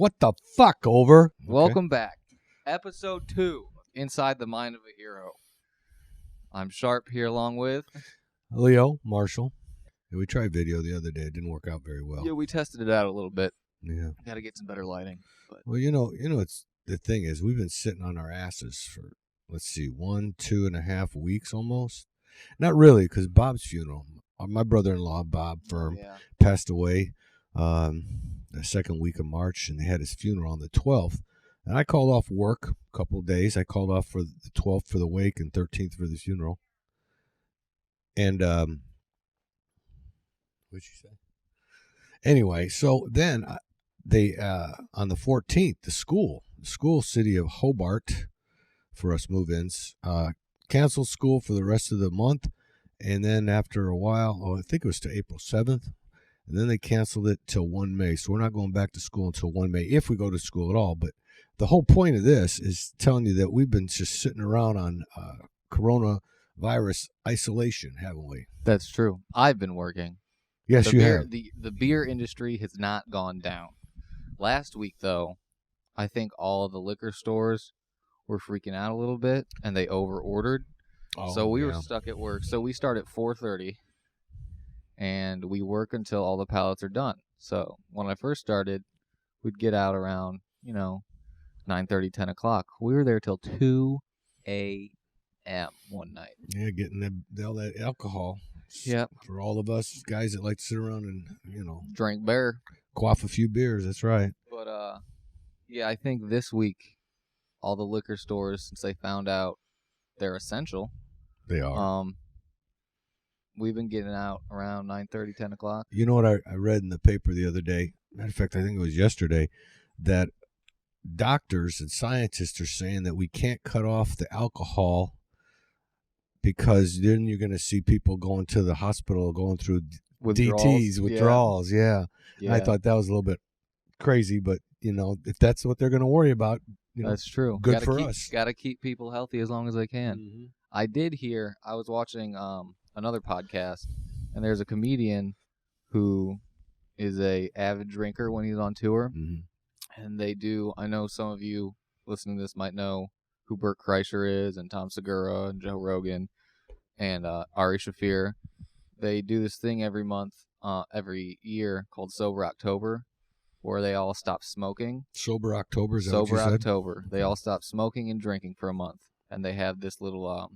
What the fuck, Over? Welcome back. Episode 2, Inside the Mind of a Hero. I'm Sharp here along with... Leo, Marshall. Yeah, we tried video the other day. It didn't work out very well. Yeah, we tested it out a little bit. Yeah. Got to get some better lighting. But Well, it's the thing is, we've been sitting on our asses for, 2.5 weeks almost. Not really, because Bob's funeral. My brother-in-law, Bob Firm, yeah. passed away the second week of March, and they had his funeral on the 12th. And I called off work a couple of days. I called off for the 12th for the wake and 13th for the funeral. And what'd you say? Anyway, so then they on the 14th, the school city of Hobart, for us move-ins, canceled school for the rest of the month. And then after a while, I think it was to April 7th, and then they canceled it till 1 May. So we're not going back to school until 1 May, if we go to school at all. But the whole point of this is telling you that we've been just sitting around on coronavirus isolation, haven't we? That's true. I've been working. Yes, the you beer, have. The beer industry has not gone down. Last week, though, I think all of the liquor stores were freaking out a little bit, and they over-ordered. So we were stuck at work. So we start at 4:30, and we work until all the pallets are done. So when I first started, we'd get out around, 9:30, 10 o'clock. We were there till 2 a.m. one night. Yeah, getting all that alcohol. Yep. For all of us guys that like to sit around and, Drink beer. quaff a few beers. That's right. But, yeah, I think this week, all the liquor stores, since they found out they're essential, They are. we've been getting out around 9:30, 10 o'clock. You know what I read in the paper the other day? Matter of fact, I think it was yesterday, that doctors and scientists are saying that we can't cut off the alcohol because then you're going to see people going to the hospital going through DTs, withdrawals. Yeah. Yeah. I thought that was a little bit crazy, but, if that's what they're going to worry about, That's true. good for us. Got to keep people healthy as long as they can. Mm-hmm. I did hear, I was watching another podcast, and there's a comedian who is a avid drinker when he's on tour. Mm-hmm. And they do, I know some of you listening to this might know who Bert Kreischer is, and Tom Segura, and Joe Rogan, and Ari Shaffir. They do this thing every year called Sober October, where they all stop smoking. Sober October, is that Sober what you said? October. They all stop smoking and drinking for a month. And they have this little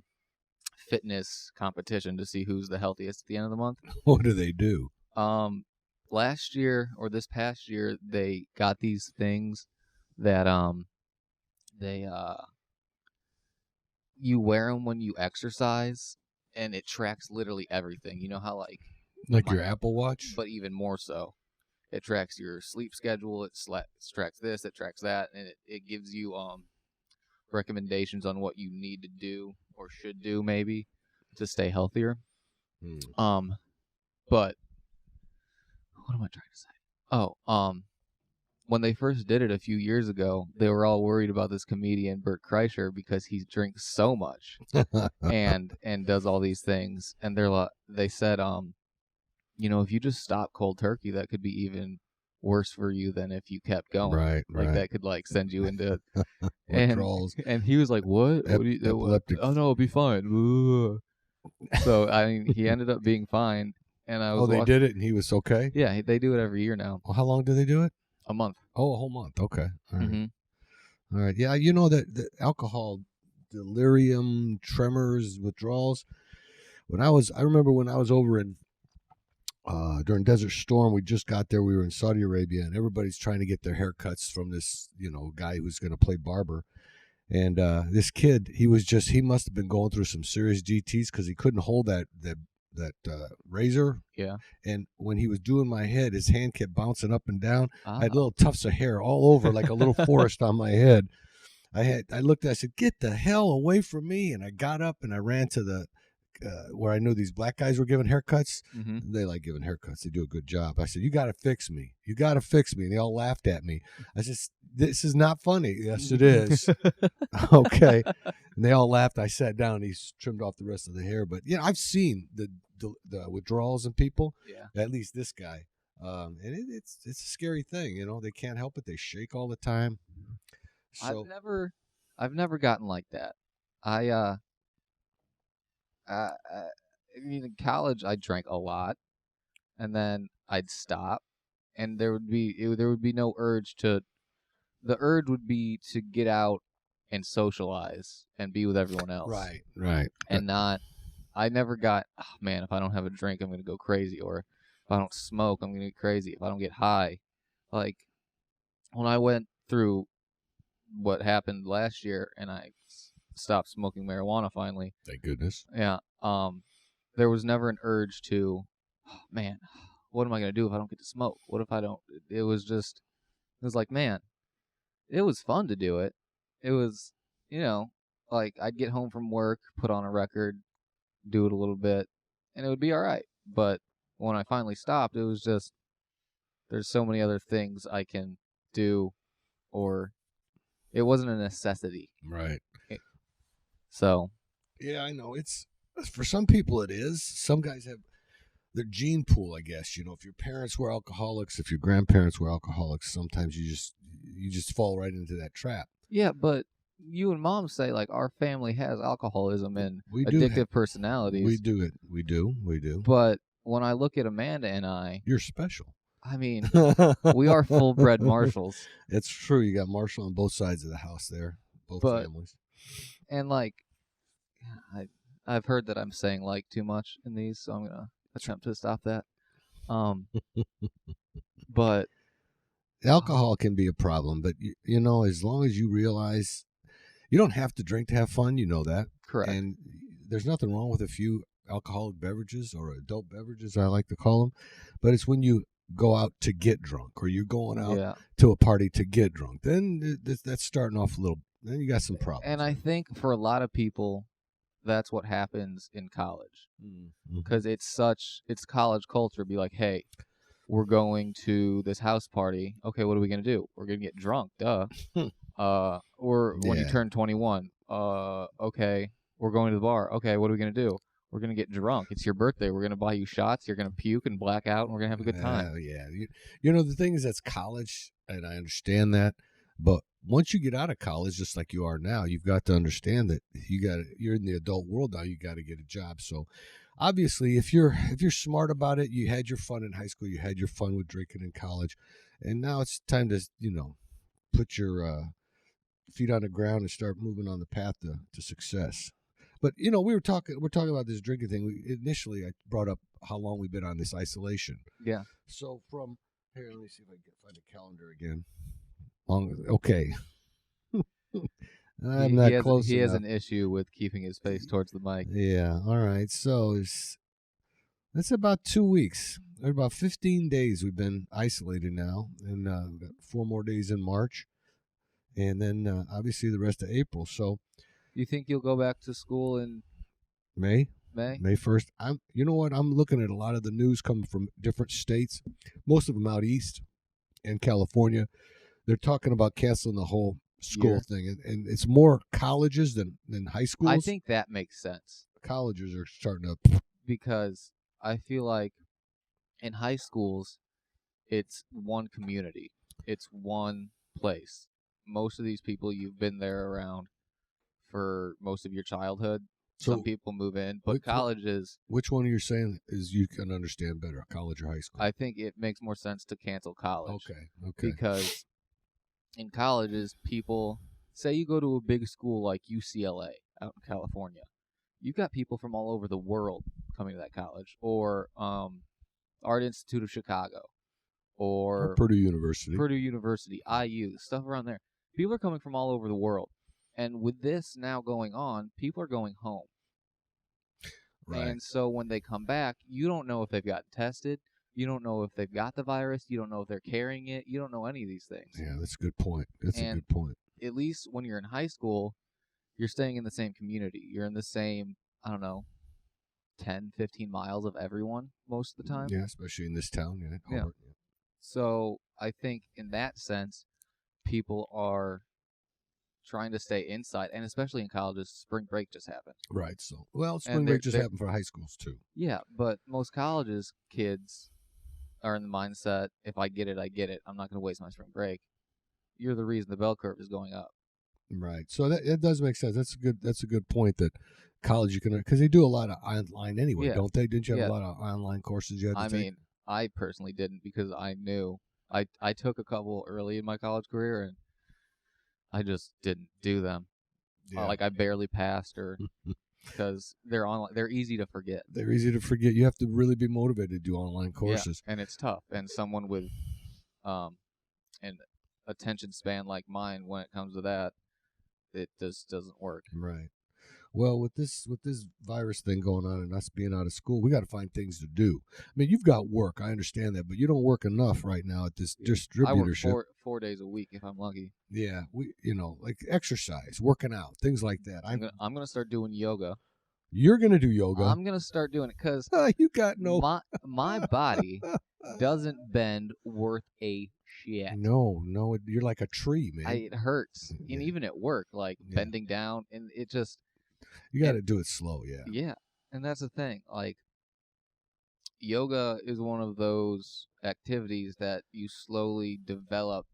fitness competition to see who's the healthiest at the end of the month. What do they do? Last year or this past year, they got these things that you wear them when you exercise, and it tracks literally everything. You know how Like your Apple Watch? but even more so. It tracks your sleep schedule. It tracks this. It tracks that, and it gives you recommendations on what you need to do or should do maybe to stay healthier. But what am I trying to say? When they first did it a few years ago, they were all worried about this comedian Bert Kreischer because he drinks so much and does all these things, and they said if you just stop cold turkey, that could be even worse for you than if you kept going. Right. That could send you into withdrawals. And he was like, "What? Epileptic. Oh no, it'll be fine." So he ended up being fine, and I was. They did it, and he was okay. Yeah, they do it every year now. Well, how long do they do it? A month. Oh, a whole month. Okay. All right. Mm-hmm. All right. Yeah, that the alcohol, delirium, tremors, withdrawals. I remember when I was over in during Desert Storm, we just got there. We were in Saudi Arabia, and everybody's trying to get their haircuts from this, guy who's going to play barber. And this kid, he must have been going through some serious GTs because he couldn't hold that razor. Yeah. And when he was doing my head, his hand kept bouncing up and down. Ah. I had little tufts of hair all over, like a little forest on my head. I looked at it, I said, "Get the hell away from me!" And I got up and I ran to the where I knew these black guys were giving haircuts. Mm-hmm. They like giving haircuts. They do a good job. I said, "You got to fix me. You got to fix me." And they all laughed at me. I said, "This is not funny." "Yes, it is." Okay. And they all laughed. I sat down. He trimmed off the rest of the hair. But I've seen the withdrawals in people. Yeah. At least this guy. And it's a scary thing. They can't help it. They shake all the time. So I've never gotten like that. I mean, in college I drank a lot, and then I'd stop, and there would be no urge to. The urge would be to get out and socialize and be with everyone else. Right. And not. I never got. Oh, man, if I don't have a drink, I'm gonna go crazy, or if I don't smoke, I'm gonna get crazy. If I don't get high, like when I went through what happened last year, and I stopped smoking marijuana finally. Thank goodness. Yeah. There was never an urge to, oh, man, what am I gonna do if I don't get to smoke? What if I don't? It was like, man, it was fun to do it. It was, like I'd get home from work, put on a record, do it a little bit, and it would be all right. But when I finally stopped, it was just there's so many other things I can do, or it wasn't a necessity. Right. So. Yeah, I know. It's for some people it is. Some guys have their gene pool, I guess. If your parents were alcoholics, if your grandparents were alcoholics, sometimes you just fall right into that trap. Yeah, but you and Mom say like our family has alcoholism and addictive personalities. We do it. We do. But when I look at Amanda and I, you're special. I mean, we are full-bred Marshalls. It's true. You got Marshall on both sides of the house there, both families. And like, I've heard that I'm saying like too much in these, so I'm gonna attempt to stop that. But alcohol can be a problem, but as long as you realize you don't have to drink to have fun, that. Correct. And there's nothing wrong with a few alcoholic beverages or adult beverages, I like to call them. But it's when you go out to get drunk, or you're going out to a party to get drunk, then that's starting off a little. Then you got some problems. And I think for a lot of people, that's what happens in college, because it's college culture. Be like, hey, we're going to this house party. Okay, what are we gonna do? We're gonna get drunk, duh. Or when you turn 21, okay, we're going to the bar. Okay, what are we gonna do? We're gonna get drunk. It's your birthday. We're gonna buy you shots. You're gonna puke and black out, and we're gonna have a good time. Yeah. The thing is, that's college, and I understand that. But once you get out of college, just like you are now, you've got to understand that you're in the adult world now. You got to get a job. So, obviously, if you're smart about it, you had your fun in high school, you had your fun with drinking in college, and now it's time to put your feet on the ground and start moving on the path to success. But we're talking about this drinking thing. Initially, I brought up how long we've been on this isolation. Yeah. So from here, let me see if I can find a calendar again. Okay. I'm not close enough. He has an issue with keeping his face towards the mic. Yeah. All right. So that's about 2 weeks. About 15 days we've been isolated now, and we've got 4 more days in March, and then obviously the rest of April. So, you think you'll go back to school in May? May 1st. You know what? I'm looking at a lot of the news coming from different states, most of them out east and California. They're talking about canceling the whole school thing, and it's more colleges than high schools. I think that makes sense. Colleges are starting to, because I feel like in high schools, it's one community, it's one place. Most of these people you've been there around for most of your childhood. So some people move in, but colleges. Which one are you saying is you can understand better, college or high school? I think it makes more sense to cancel college. Okay. Because in colleges, people say you go to a big school like UCLA out in California, you've got people from all over the world coming to that college, or Art Institute of Chicago, or Purdue University, IU, stuff around there. People are coming from all over the world. And with this now going on, people are going home. Right. And so when they come back, you don't know if they've gotten tested. You don't know if they've got the virus. You don't know if they're carrying it. You don't know any of these things. Yeah, that's a good point. A good point. At least when you're in high school, you're staying in the same community. You're in the same, 10, 15 miles of everyone most of the time. Yeah, especially in this town. Yeah. So I think in that sense, people are trying to stay inside, and especially in colleges, spring break just happened. Right. So, spring break just happened for high schools too. Yeah, but most colleges kids, are in the mindset, if I get it, I get it. I'm not going to waste my spring break. You're the reason the bell curve is going up. Right. So that does make sense. That's a good point that college you can, because they do a lot of online anyway, don't they? Didn't you have a lot of online courses you had to take? I mean, I personally didn't because I knew I took a couple early in my college career and I just didn't do them. Yeah. Like I barely passed, or because they're online, they're easy to forget. They're easy to forget. You have to really be motivated to do online courses. Yeah, and it's tough. And someone with an attention span like mine, when it comes to that, it just doesn't work. Right. Well, with this virus thing going on and us being out of school, we got to find things to do. I mean, you've got work, I understand that, but you don't work enough right now at this distributorship. I work four days a week if I'm lucky. Yeah, like exercise, working out, things like that. I'm gonna start doing yoga. You're gonna do yoga. I'm gonna start doing it because you got no. My body doesn't bend worth a shit. No, you're like a tree, man. It hurts, and even at work, like bending down, and it just. You got to do it slow, yeah. Yeah, and that's the thing. Like, yoga is one of those activities that you slowly develop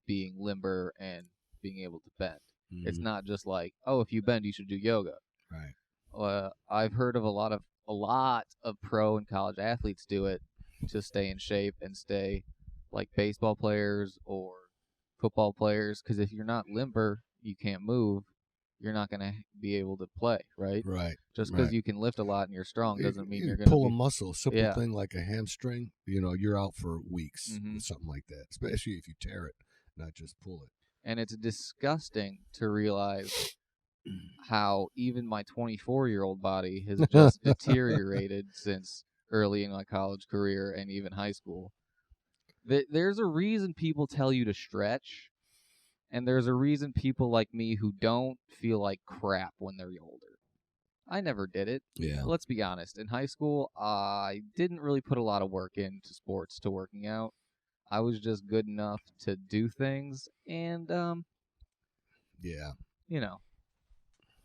being limber and being able to bend. Mm-hmm. It's not just like, oh, if you bend, you should do yoga. Right. I've heard of a lot of pro and college athletes do it to stay in shape and stay like baseball players or football players. Because if you're not limber, you can't move. You're not going to be able to play, right? Right. Just because you can lift a lot and you're strong doesn't mean you're going to pull a muscle. A simple thing like a hamstring, you're out for weeks with something like that, especially if you tear it, not just pull it. And it's disgusting to realize how even my 24-year-old body has just deteriorated since early in my college career and even high school. There's a reason people tell you to stretch. And there's a reason people like me who don't feel like crap when they're older. I never did it. Yeah. Let's be honest. In high school, I didn't really put a lot of work into sports to working out. I was just good enough to do things. And,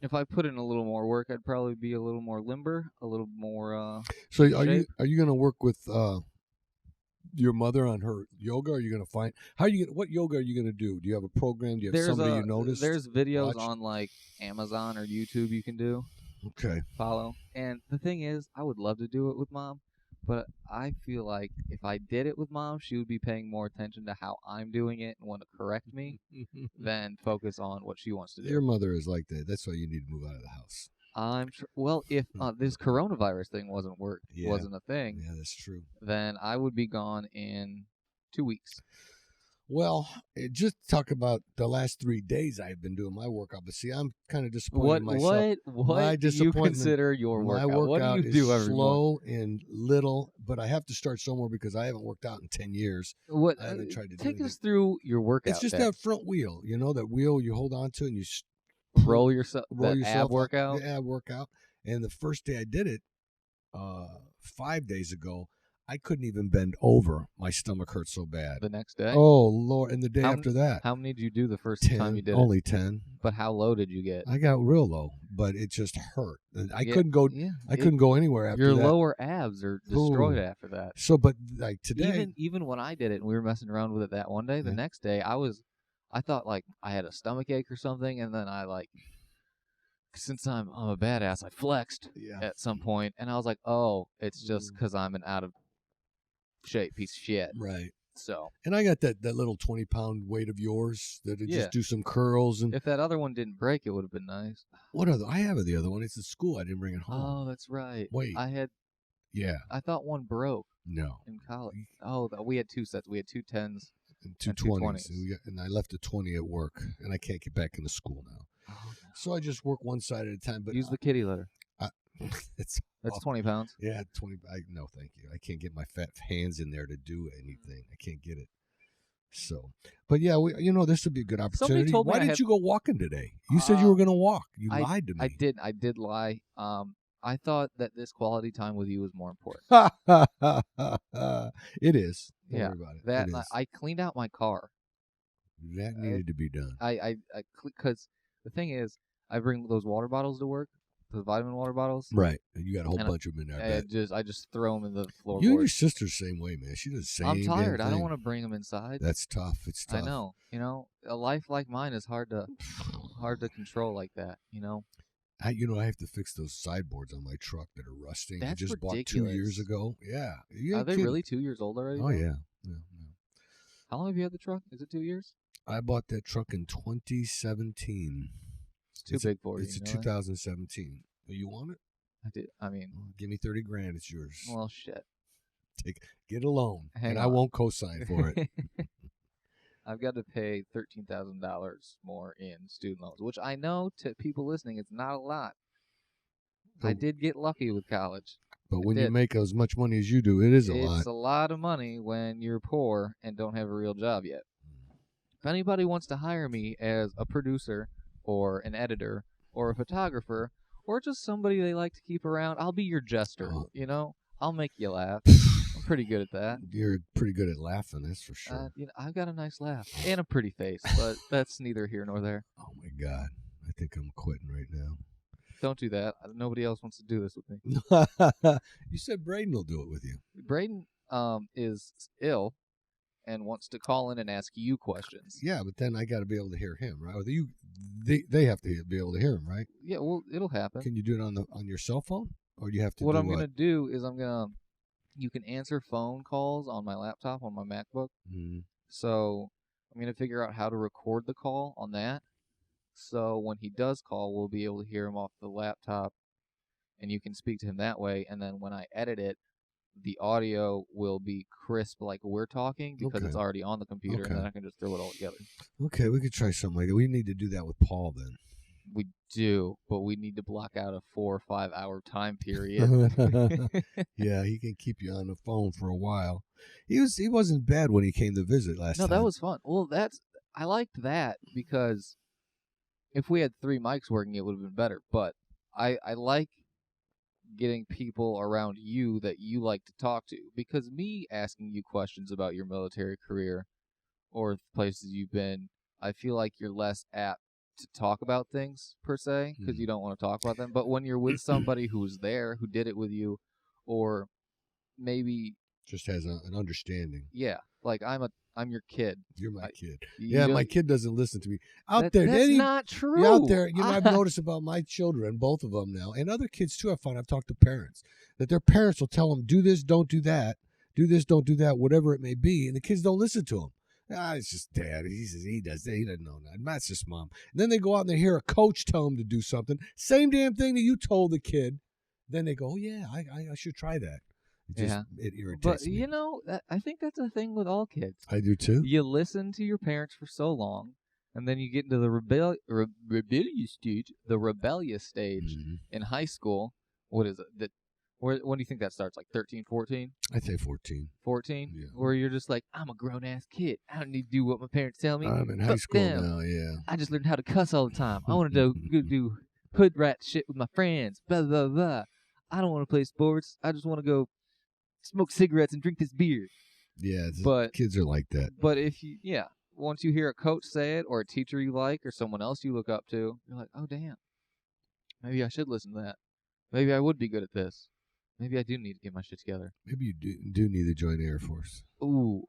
if I put in a little more work, I'd probably be a little more limber, a little more, So are you going to work with, your mother on her yoga? Are you going to find what yoga are you going to do? Do you have a program? Do you have somebody you noticed? There's videos on like Amazon or YouTube you can do. Okay. Follow. And the thing is, I would love to do it with Mom, but I feel like if I did it with Mom, she would be paying more attention to how I'm doing it and want to correct me than focus on what she wants to do. Your mother is like that. That's why you need to move out of the house. I'm sure. Well, if this coronavirus thing wasn't a thing, yeah, that's true, then I would be gone in 2 weeks. Well, just talk about the last 3 days I've been doing my workout, but see, I'm kind of disappointed in myself. What do you consider your workout? My workout what do you do is every slow and little, but I have to start somewhere because I haven't worked out in 10 years. What? I haven't tried to take us through your workout. It's just that front wheel, that wheel you hold on to and you roll yourself ab workout. The ab workout. And the first day I did it, 5 days ago, I couldn't even bend over. My stomach hurt so bad. The next day? Oh, Lord. And the day after that. How many did you do the first 10, time you did only it? Only 10. But how low did you get? I got real low, but it just hurt. I couldn't go couldn't go anywhere after that. Your lower abs are destroyed after that. So, but like today. Even when I did it and we were messing around with it that one day, the next day I thought like I had a stomach ache or something, and then I since I'm a badass, I flexed at some point, and I was like, oh, it's just because I'm an out of shape piece of shit. Right. So. And I got that little 20-pound weight of yours that just do some curls. And if that other one didn't break, it would have been nice. What other? I have the other one. It's at school. I didn't bring it home. Oh, that's right. Wait. Yeah. I thought one broke. No. In college. Oh, we had two sets. We had 2 10s. And 2 20s. And I left a 20 at work, and I can't get back into school now. Oh, no. So I just work one side at a time. But use the kitty litter. That's 20 pounds. Yeah, 20. No, thank you. I can't get my fat hands in there to do anything. I can't get it. So, but yeah, this would be a good opportunity. Why didn't you go walking today? You said you were going to walk. You lied to me. I did lie. I thought that this quality time with you was more important. It is. Don't worry about it. I cleaned out my car. That needed to be done. Because the thing is, I bring those water bottles to work. the vitamin water bottles. Right. And you got a whole bunch of them in there. I just throw them in the floorboard. You and your sister's the same way, man. She does the same I'm tired. damn I don't thing. want to bring them inside. That's tough. It's tough. I know. You know, a life like mine is hard to control like that. You know. I have to fix those sideboards on my truck that are rusting. That's I just ridiculous. bought 2 years ago. Yeah. Are they really 2 years old already? Oh, yeah. How long have you had the truck? Is it 2 years? I bought that truck in 2017. It's too big for you. It's a 2017. You want it? I did. I mean, give me $30,000. It's yours. Well, shit. Get a loan, Hang and on. I won't co-sign for it. I've got to pay $13,000 more in student loans, which I know to people listening, it's not a lot. I did get lucky with college. But when you make as much money as you do, it is a lot. It's a lot of money when you're poor and don't have a real job yet. If anybody wants to hire me as a producer or an editor or a photographer or just somebody they like to keep around, I'll be your jester. You know, I'll make you laugh. I'm pretty good at that. You're pretty good at laughing, that's for sure. I've got a nice laugh and a pretty face, but that's neither here nor there. Oh my God, I think I'm quitting right now. Don't do that. Nobody else wants to do this with me. You said Braden will do it with you. Braden is ill and wants to call in and ask you questions. Yeah, but then I got to be able to hear him, right? Or they have to be able to hear him, right? Yeah, well, it'll happen. Can you do it on your cell phone, or do you have to? What I'm gonna do is you can answer phone calls on my laptop on my MacBook. Mm-hmm. So I'm gonna figure out how to record the call on that. So when he does call, we'll be able to hear him off the laptop, and you can speak to him that way. And then when I edit it, the audio will be crisp like we're talking because it's already on the computer, and then I can just throw it all together. Okay, we could try something like that. We need to do that with Paul then. We do, but we need to block out a 4 or 5 hour time period. Yeah, he can keep you on the phone for a while. He wasn't bad when he came to visit last time. No, that was fun. Well, I liked that because if we had 3 mics working, it would have been better. But I like getting people around you that you like to talk to, because me asking you questions about your military career or places you've been, I feel like you're less apt to talk about things per se because you don't want to talk about them. But when you're with somebody who's there, who did it with you, or maybe just has an understanding. Yeah, like I'm your kid. You're my kid. Yeah, my kid doesn't listen to me. That's not true. Out there, I've noticed about my children, both of them now, and other kids too. I've talked to parents that their parents will tell them, do this, don't do that, do this, don't do that, whatever it may be, and the kids don't listen to them. It's just dad. He says he does that. He doesn't know that. That's just mom. And then they go out and they hear a coach tell them to do something. Same damn thing that you told the kid. Then they go, oh, yeah, I should try that. It irritates me. But, I think that's a thing with all kids. I do too. You listen to your parents for so long, and then you get into the rebellious stage in high school. What is it? When do you think that starts? Like 13, 14? I'd say 14. 14? Yeah. Where you're just like, I'm a grown-ass kid. I don't need to do what my parents tell me. I'm in high school now, yeah. I just learned how to cuss all the time. I want to do hood rat shit with my friends. Blah, blah, blah. I don't want to play sports. I just want to go smoke cigarettes and drink this beer. Yeah, but kids are like that. But once you hear a coach say it, or a teacher you like, or someone else you look up to, you're like, oh, damn. Maybe I should listen to that. Maybe I would be good at this. Maybe I do need to get my shit together. Maybe you do need to join the Air Force. Ooh.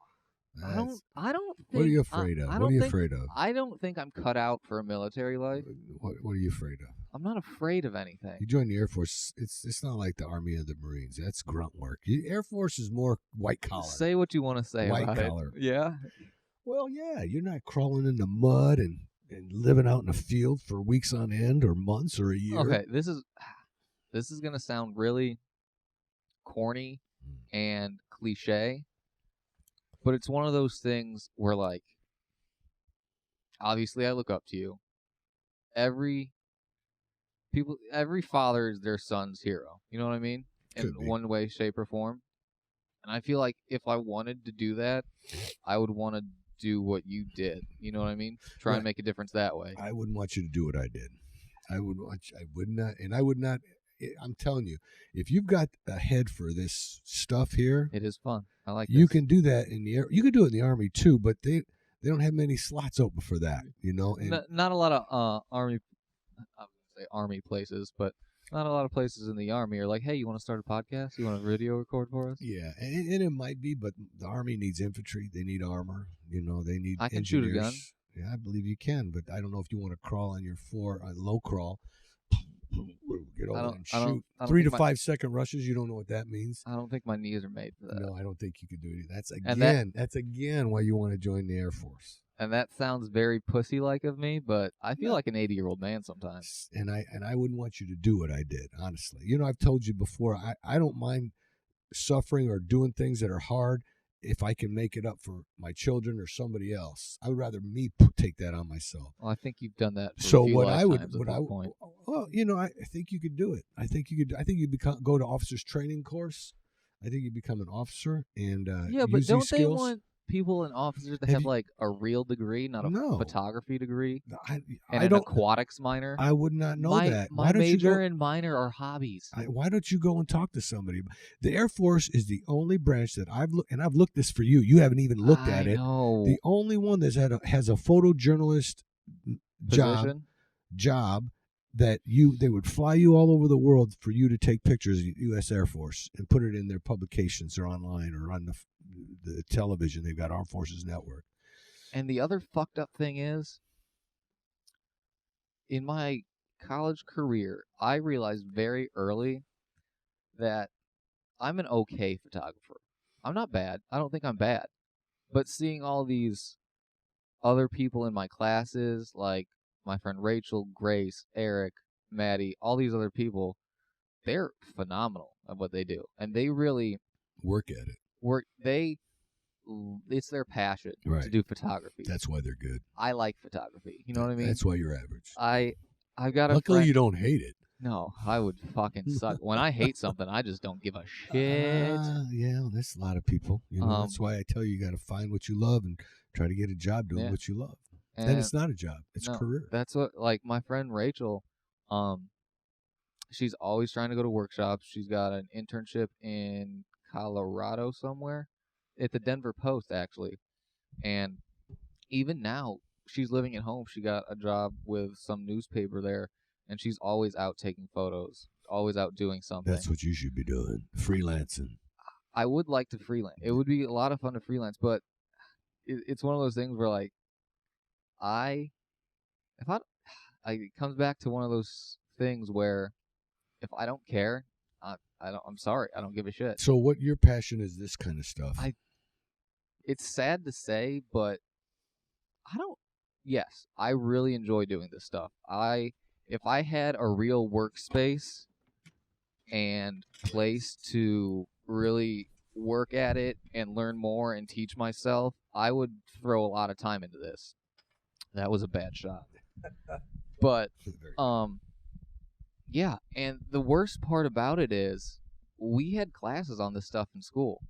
I don't think... What are you afraid of? What are you afraid of? I don't think I'm cut out for a military life. What are you afraid of? I'm not afraid of anything. You join the Air Force, it's not like the Army or the Marines. That's grunt work. Air Force is more white collar. Say what you want to say white about collar. It. Yeah? Well, yeah. You're not crawling in the mud and living out in the field for weeks on end or months or a year. Okay, this is going to sound really corny and cliche, but it's one of those things where, like, obviously I look up to you. Every father is their son's hero. You know what I mean? In one way, shape, or form. And I feel like if I wanted to do that, I would want to do what you did. You know what I mean? Try and make a difference that way. I wouldn't want you to do what I did. I would not. I'm telling you, if you've got a head for this stuff here, it is fun. I like. You can do that in the air. You can do it in the Army too, but they don't have many slots open for that. And not a lot of Army places, but Not a lot of places in the Army are like, hey, you want to start a podcast? You want a video record for us? Yeah, and it might be, but the Army needs infantry. They need armor. They need I can engineers. shoot a gun. Yeah, I believe you can, but I don't know if you want to crawl on your floor, low crawl. Get over and shoot. 3 to 5 second rushes. You don't know what that means. I don't think my knees are made for that. No, I don't think you could do it. That's And again why you want to join the Air Force. And that sounds very pussy-like of me, but I feel like an 80-year-old man sometimes. And I wouldn't want you to do what I did, honestly. I've told you before, I don't mind suffering or doing things that are hard if I can make it up for my children or somebody else. I would rather me take that on myself. Well, I think you've done that. So I think you could do it. I think you go to officers training course. I think you become an officer and but use don't these they skills. want people and officers to have like a real degree, not a photography degree, and an aquatics minor? I would not know that. My major and minor are hobbies. Why don't you go and talk to somebody? The Air Force is the only branch that I've looked this for you. You haven't even looked at it. The only one that has a photojournalist job that they would fly you all over the world for you to take pictures of the U.S. Air Force and put it in their publications or online or on the television. They've got Armed Forces Network. And the other fucked up thing is, in my college career, I realized very early that I'm an okay photographer. I'm not bad. I don't think I'm bad. But seeing all these other people in my classes, like my friend Rachel, Grace, Eric, Maddie, all these other people, they're phenomenal at what they do. And they really work at it. It's their passion to do photography. That's why they're good. I like photography. You know what I mean? That's why you're average. I've got Luckily, you don't hate it. No, I would fucking suck. When I hate something, I just don't give a shit. Yeah, there's a lot of people. That's why I tell you got to find what you love and try to get a job doing what you love. Then it's not a job; it's a career. That's what, like my friend Rachel, she's always trying to go to workshops. She's got an internship in Colorado somewhere, at the Denver Post actually, and even now she's living at home. She got a job with some newspaper there, and she's always out taking photos, always out doing something. That's what you should be doing, freelancing. I would like to freelance. It would be a lot of fun to freelance, but it's one of those things where like it comes back to one of those things where if I don't care, I'm sorry, I don't give a shit. So what your passion is this kind of stuff? It's sad to say, but yes, I really enjoy doing this stuff. If I had a real workspace and place to really work at it and learn more and teach myself, I would throw a lot of time into this. That was a bad shot. But yeah, and the worst part about it is we had classes on this stuff in school.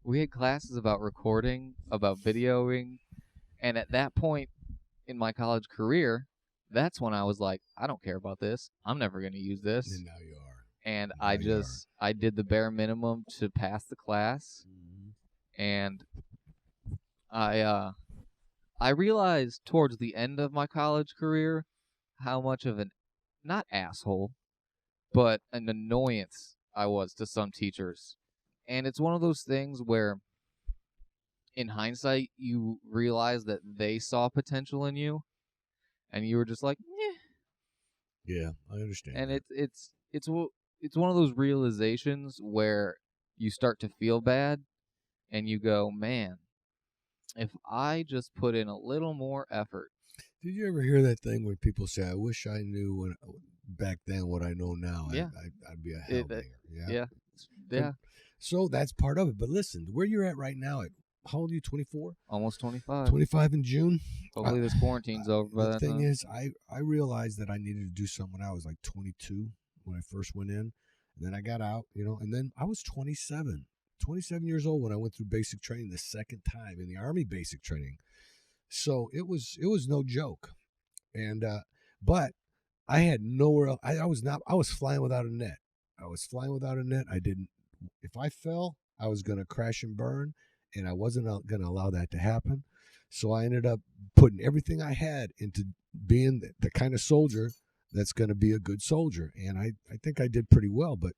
We had classes about recording, about videoing, and at that point in my college career, that's when I was like, I don't care about this. I'm never going to use this. And now you are. And I did the bare minimum to pass the class. Mm-hmm. And I realized towards the end of my college career how much of an, not asshole, but an annoyance I was to some teachers. And it's one of those things where, in hindsight, you realize that they saw potential in you, and you were just like, eh. Yeah, I understand. And it's one of those realizations where you start to feel bad, and you go, man, if I just put in a little more effort. Did you ever hear that thing when people say, I wish I knew back then what I know now? Yeah. I'd be a hellbanger. Yeah. So that's part of it. But listen, where you're at right now, how old are you, 24? Almost 25. 25 in June? Hopefully this quarantine's over by that time. The thing is, I realized that I needed to do something when I was like 22 when I first went in. And then I got out, and then I was 27 years old when I went through basic training the second time in the Army basic training. So it was no joke. And but I had nowhere else. I was flying without a net. If I fell, I was going to crash and burn, and I wasn't going to allow that to happen. So I ended up putting everything I had into being the kind of soldier that's going to be a good soldier. And I think I did pretty well, but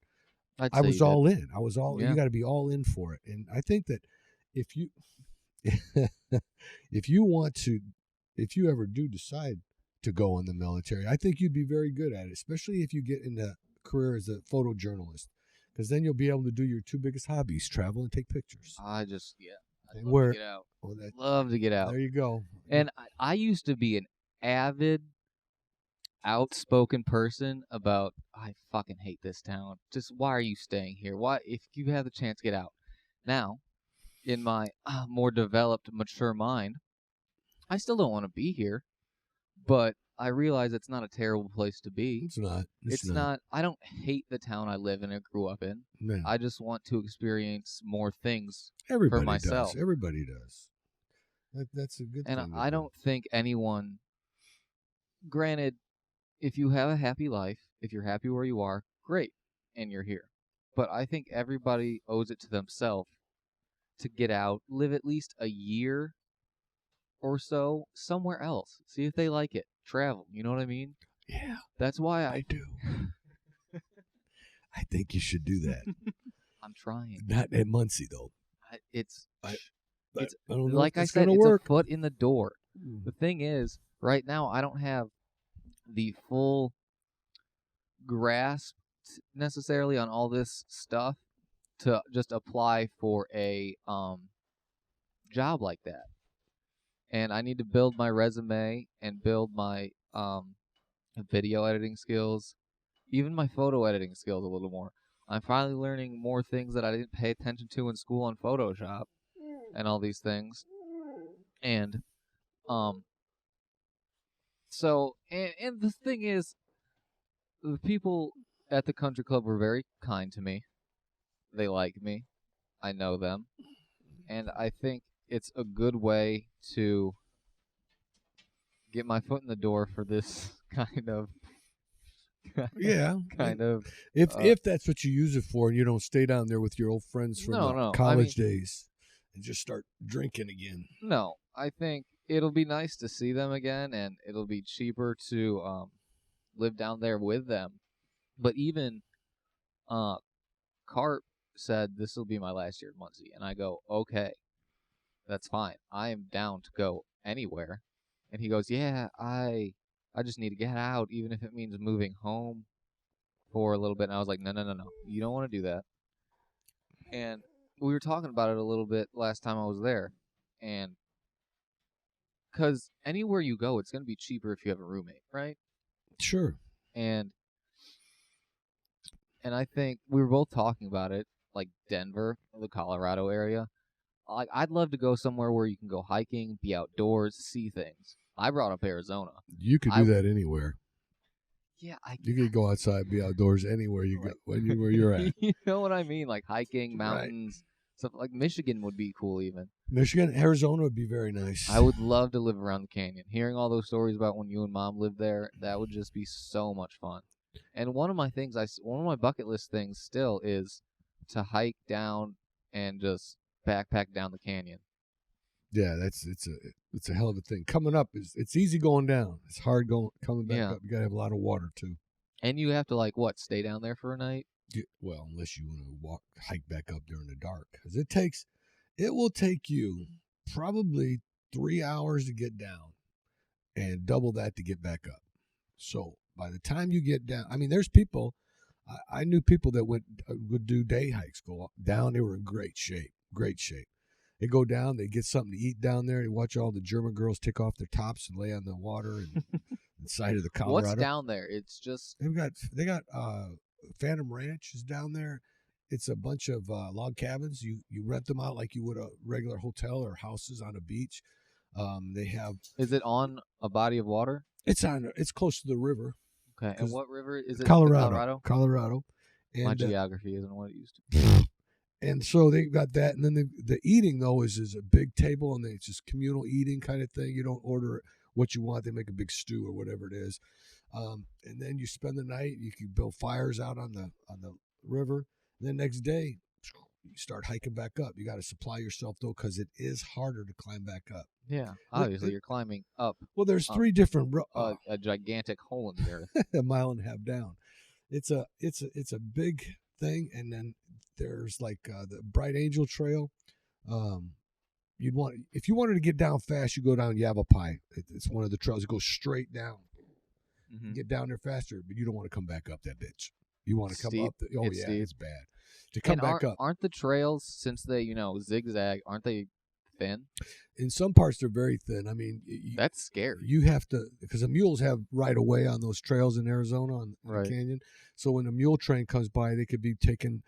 I was all in. I was all. You got to be all in for it. And I think that if you if you ever do decide to go in the military, I think you'd be very good at it, especially if you get into a career as a photojournalist, because then you'll be able to do your two biggest hobbies: travel and take pictures. I'd love to get out. Well, love to get out. There you go. And I used to be an avid, outspoken person about, I fucking hate this town. Just why are you staying here? Why, if you have the chance, get out. Now, in my more developed, mature mind, I still don't want to be here, but I realize it's not a terrible place to be. It's not. It's not. I don't hate the town I live in and grew up in. No. I just want to experience more things Everybody for myself. Does. Everybody does. That's a good thing. And I don't think anyone, granted, if you have a happy life, if you're happy where you are, great, and you're here. But I think everybody owes it to themselves to get out, live at least a year or so somewhere else. See if they like it. Travel. You know what I mean? Yeah. That's why I do. I think you should do that. I'm trying. Not at Muncie, though. It's I don't know like I said, it's a foot in the door. The thing is, right now, I don't have the full grasp necessarily on all this stuff to just apply for a job like that. And I need to build my resume and build my video editing skills, even my photo editing skills a little more. I'm finally learning more things that I didn't pay attention to in school on Photoshop and all these things. And so and the thing is, the people at the country club were very kind to me. They like me. I know them. And I think it's a good way to get my foot in the door for this kind of if that's what you use it for, and you don't stay down there with your old friends from college days and just start drinking again. No, I think it'll be nice to see them again, and it'll be cheaper to live down there with them. But even Carp said this will be my last year at Muncie, and I go, okay, that's fine. I am down to go anywhere. And he goes, yeah, I just need to get out, even if it means moving home for a little bit. And I was like, no. You don't want to do that. And we were talking about it a little bit last time I was there. And because anywhere you go, it's going to be cheaper if you have a roommate, right? Sure. And I think we were both talking about it, like Denver, the Colorado area. Like, I'd love to go somewhere where you can go hiking, be outdoors, see things. I brought up Arizona. You could do that anywhere. Yeah, you could go outside, be outdoors anywhere you go, where you're at. You know what I mean? Like hiking, mountains, stuff like Michigan would be cool. Even Michigan, Arizona would be very nice. I would love to live around the canyon. Hearing all those stories about when you and Mom lived there, that would just be so much fun. And one of my bucket list things still is to hike down and just backpack down the canyon. Yeah, it's a hell of a thing. Coming up it's easy going down. It's hard coming back up. You gotta have a lot of water too. And you have to stay down there for a night? Well, unless you want to hike back up during the dark, because it will take you probably 3 hours to get down, and double that to get back up. So by the time you get down, I mean, there's people. I knew people that would do day hikes, go down. They were in great shape. They go down, they get something to eat down there. They watch all the German girls take off their tops and lay on the water and the side of the Colorado. What's down there? It's just they got Phantom Ranch is down there. It's a bunch of log cabins. You rent them out like you would a regular hotel or houses on a beach. They have. Is it on a body of water? It's close to the river. Okay, and what river is it? Colorado. And, my geography isn't what it used to be. And so they got that, and then the eating though is a big table, and it's just communal eating kind of thing. You don't order what you want; they make a big stew or whatever it is, and then you spend the night. You can build fires out on the river. And then next day, you start hiking back up. You got to supply yourself, though, because it is harder to climb back up. Yeah, obviously you're climbing up. Well, there's 3 different a gigantic hole in the earth, a mile and a half down. It's a big thing, and then there's like the Bright Angel Trail. If you wanted to get down fast, you go down Yavapai. It's one of the trails that goes straight down. Mm-hmm. Get down there faster, but you don't want to come back up that bitch. You want to come steep. up. It's steep. It's bad. To come back up. Aren't the trails, since they zigzag, aren't they thin? In some parts, they're very thin. I mean, that's scary. You have to, because the mules have right of way on those trails in Arizona on the canyon. So when a mule train comes by, they could be taking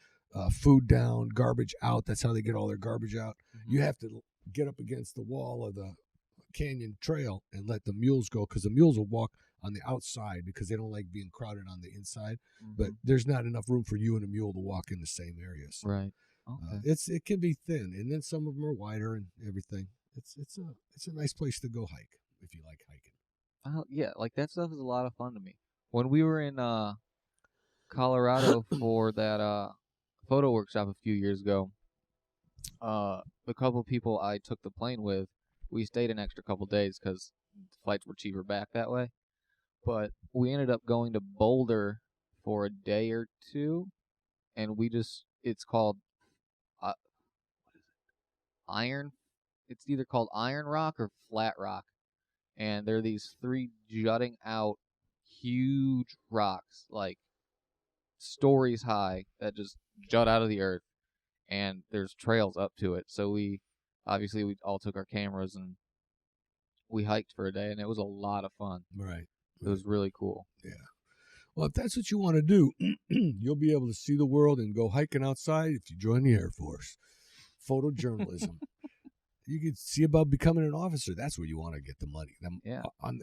food down, garbage out. That's how they get all their garbage out. Mm-hmm. You have to get up against the wall of the canyon trail and let the mules go, because the mules will walk on the outside because they don't like being crowded on the inside. Mm-hmm. But there's not enough room for you and a mule to walk in the same areas. Right. Okay. It can be thin, and then some of them are wider and everything. It's a nice place to go hike if you like hiking. Yeah, like that stuff is a lot of fun to me. When we were in Colorado for that photo workshop a few years ago, the couple of people I took the plane with, we stayed an extra couple days because flights were cheaper back that way. But we ended up going to Boulder for a day or two, and it's called what is it? Iron. It's either called Iron Rock or Flat Rock, and they're these 3 jutting out huge rocks, like stories high, that just jut out of the earth, and there's trails up to it. So we all took our cameras and we hiked for a day, and it was a lot of fun. Right. It was really cool. Yeah. Well, if that's what you want to do, you'll be able to see the world and go hiking outside if you join the Air Force. Photojournalism. You could see about becoming an officer. That's where you want to get the money.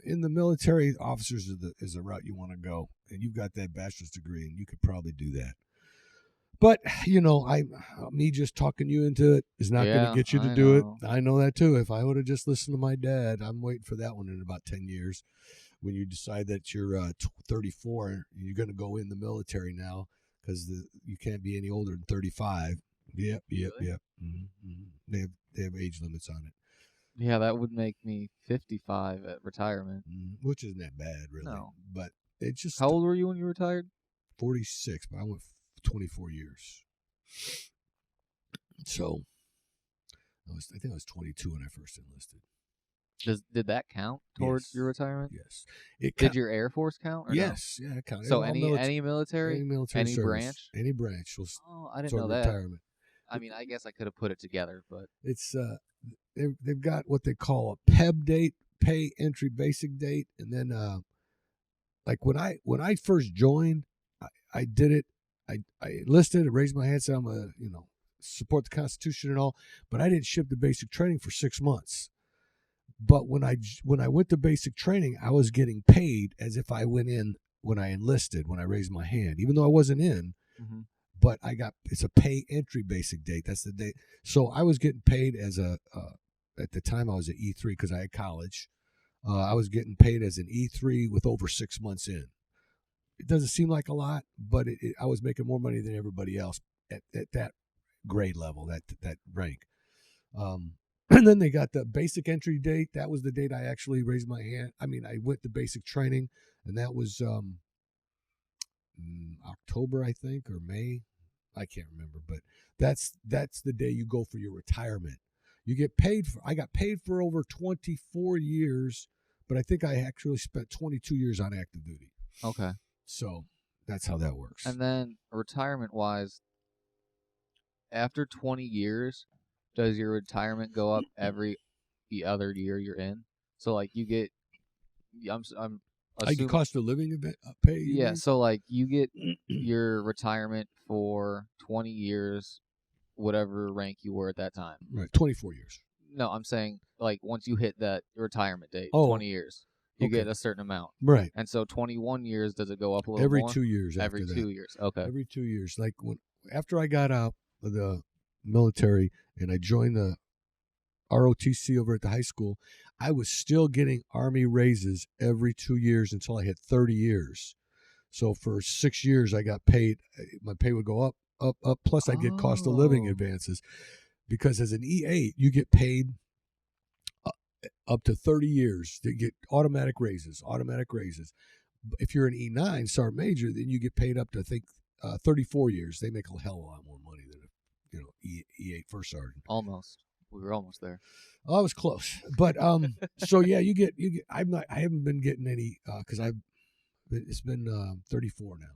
In the military, officers is the route you want to go. And you've got that bachelor's degree, and you could probably do that. But, me just talking you into it is not going to get you to do it. I know that, too. If I would have just listened to my dad, I'm waiting for that one in about 10 years. When you decide that you're 34, you're going to go in the military now because you can't be any older than 35. Yep. Mm-hmm. They have age limits on it. Yeah, that would make me 55 at retirement. Which isn't that bad, really. No. But it's just... How old were you when you retired? 46, but I went 24 years. So, I think I was 22 when I first enlisted. Did that count towards your retirement? Yes. Did your Air Force count? Or yes. No? Yeah, it counted. So any military? Any military any service, branch? Any branch was I didn't know that. Retirement. I mean, I guess I could have put it together, but it's they've got what they call a PEB date, pay entry basic date, and then like when I first joined, I did it. I enlisted, I raised my hand, said I'm a support the Constitution and all, but I didn't ship the basic training for 6 months. But when I went to basic training, I was getting paid as if I went in when I enlisted, when I raised my hand, even though I wasn't in. Mm-hmm. But it's a pay entry basic date. That's the date. So I was getting paid as at the time I was at E3 because I had college. I was getting paid as an E3 with over 6 months in. It doesn't seem like a lot, but I was making more money than everybody else at that grade level, that rank. And then they got the basic entry date. That was the date I actually raised my hand. I mean, I went to basic training, and that was October, I think, or May. I can't remember, but that's the day you go for your retirement. You get paid I got paid for over 24 years, but I think I actually spent 22 years on active duty. Okay. So that's how that works. And then retirement-wise, after 20 years, does your retirement go up every other year you're in? So like you get, I'm assuming, like cost of living pay. Yeah, so like you get your retirement for 20 years, whatever rank you were at that time. Right, 24 years. No, I'm saying like once you hit that retirement date, 20 years, you get a certain amount. Right. And so 21 years, does it go up a little every more? 2 years? Every 2 years. Okay. Every 2 years. Like after I got out of the military and I joined the ROTC over at the high school, I was still getting Army raises every 2 years until I hit 30 years. So for 6 years, I got paid. My pay would go up up. Plus, I get cost of living advances because as an E8, you get paid up to 30 years. They get automatic raises. If you're an E9 Sergeant Major, then you get paid up to, I think, 34 years. They make a hell of a lot more money than E8 First Sergeant. Almost. We were almost there. I was close, but so yeah, you get. I haven't been getting any because it's been 34 now.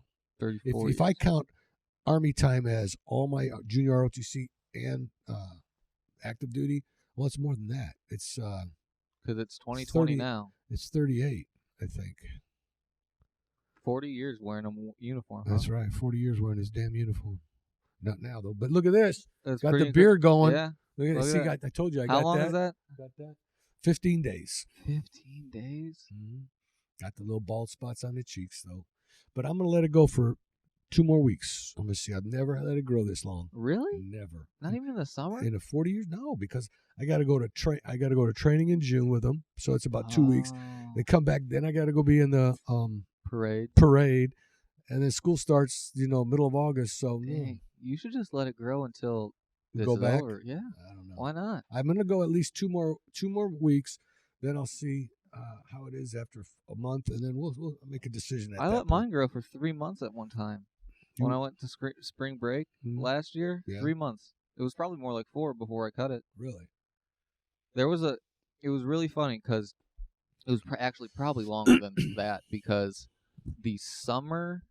34. If I count Army time as all my junior ROTC and active duty, well, it's more than that. It's because it's 2020 now. It's 38, I think. 40 years wearing a uniform. That's right. 40 years wearing his damn uniform. Not now though. But look at this. That's got the beard going. Yeah. Look at it. See, I told you I got that. How long is that? Got that. 15 days. 15 days. Mm-hmm. Got the little bald spots on the cheeks though. But I'm gonna let it go for 2 more weeks. I'm gonna see. I've never let it grow this long. Really? Never. Not even in the summer. In the 40 years, no, because I got to go to I got to go to training in June with them. So it's about 2 weeks. They come back. Then I got to go be in the parade, and then school starts. Middle of August. So dang, you should just let it grow until this go is back. over. Yeah. I don't know. Why not? I'm gonna go at least 2 more weeks. Then I'll see how it is after a month, and then we'll make a decision. I let mine grow for 3 months at one time. When I went to spring break last year, 3 months. It was probably more like 4 before I cut it. Really? It was really funny because it was actually probably longer than that because the summer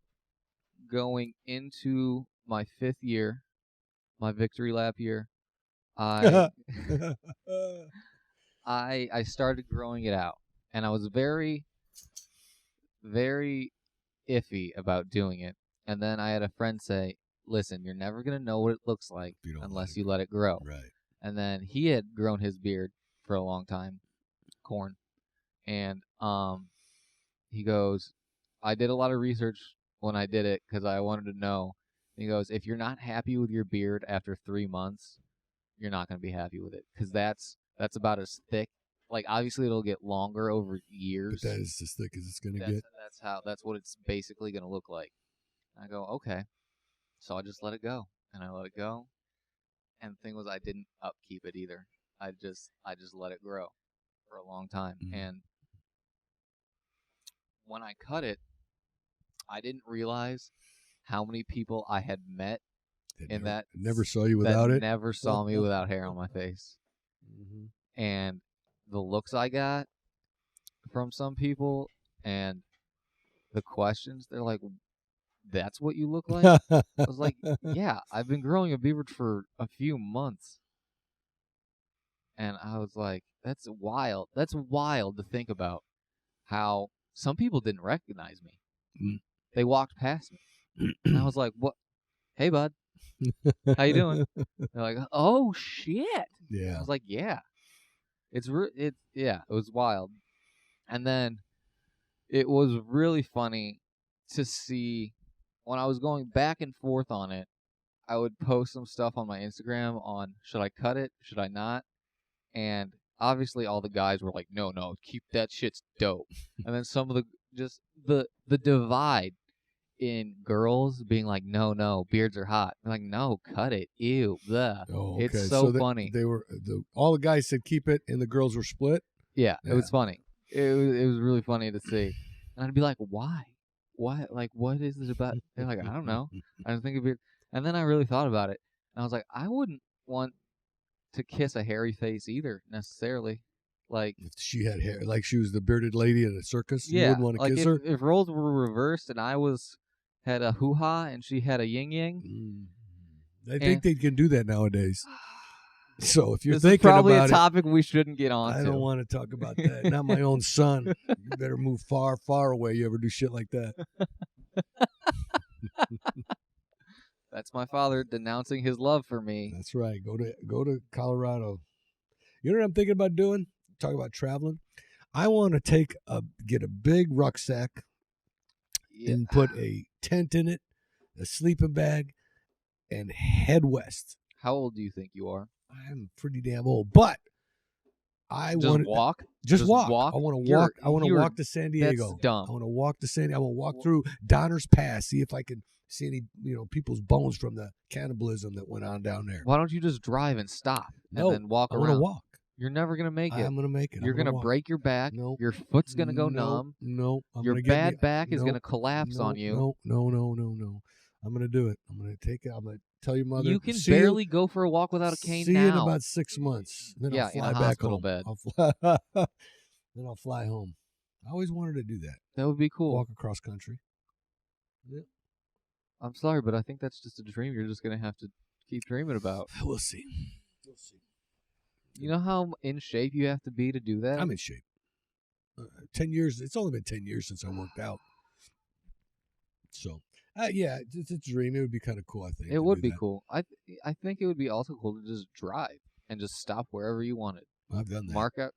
going into my 5th year, my victory lap year, I started growing it out, and I was very, very iffy about doing it. And then I had a friend say, listen, you're never going to know what it looks like unless you let it grow. Right. And then he had grown his beard for a long time, corn. And he goes, I did a lot of research when I did it because I wanted to know. And he goes, if you're not happy with your beard after 3 months, you're not going to be happy with it because that's about as thick. Like, obviously, it'll get longer over years. But that is as thick as it's going to get. That's what it's basically going to look like. I go, okay. So I just let it go. And I let it go. And the thing was, I didn't upkeep it either. I just let it grow for a long time. Mm-hmm. And when I cut it, I didn't realize how many people I had met that never saw you without it. Never saw me without hair on my face. Mm-hmm. And the looks I got from some people and the questions, they're like, that's what you look like? I was like, yeah, I've been growing a beard for a few months. And I was like, that's wild. That's wild to think about how some people didn't recognize me. Mm. They walked past me. And I was like, what? Hey, bud. How you doing? They're like, oh, shit. Yeah. I was like, yeah. It was wild. And then it was really funny to see when I was going back and forth on it. I would post some stuff on my Instagram on should I cut it, should I not? And obviously all the guys were like, no, keep that shit's dope. And then some of the divide in girls being like, no, beards are hot. I'm like, no, cut it. Ew, bleh. Oh, okay. It's so funny. They were all the guys said keep it, and the girls were split. Yeah. It was funny. It was really funny to see, and I'd be like, why? Why? Like, what is it about? They're like, I don't know. I don't think of it. And then I really thought about it, and I was like, I wouldn't want to kiss a hairy face either necessarily. Like, if she had hair, like she was the bearded lady at a circus, you wouldn't want to kiss her. If roles were reversed and I had a hoo-ha and she had a yin-yang. I think they can do that nowadays. So if you're this thinking about it... This is probably a topic we shouldn't get on I don't want to talk about that. Not my own son. You better move far, far away. You ever do shit like that. That's my father denouncing his love for me. That's right. Go to Colorado. You know what I'm thinking about doing? Talk about traveling. I want to get a big rucksack and put a tent in it, a sleeping bag, and head west. How old do you think you are? I'm pretty damn old, but walk. Just walk. I want to walk. I want to walk to San Diego. That's dumb. I want to walk to San Diego. I want to walk through Donner's Pass, see if I can see any people's bones from the cannibalism that went on down there. Why don't you just drive and stop and then walk around? I want to walk. You're never gonna make it. I'm gonna make it. You're gonna break your back. No. Your foot's gonna go numb. No. Your bad back is gonna collapse on you. No. I'm gonna do it. I'm gonna take it. I'm gonna tell your mother. You can barely go for a walk without a cane see now. you in about 6 months. Then I'll fly in a back hospital home. bed. Then I'll fly home. I always wanted to do that. That would be cool. Walk across country. Yeah. I'm sorry, but I think that's just a dream you're just gonna have to keep dreaming about. We'll see. You know how in shape you have to be to do that? I'm in shape. 10 years. It's only been 10 years since I worked out. So, yeah, it's a dream. It would be kind of cool, I think. It would be cool. I think it would be also cool to just drive and just stop wherever you wanted. I've done that. Mark out.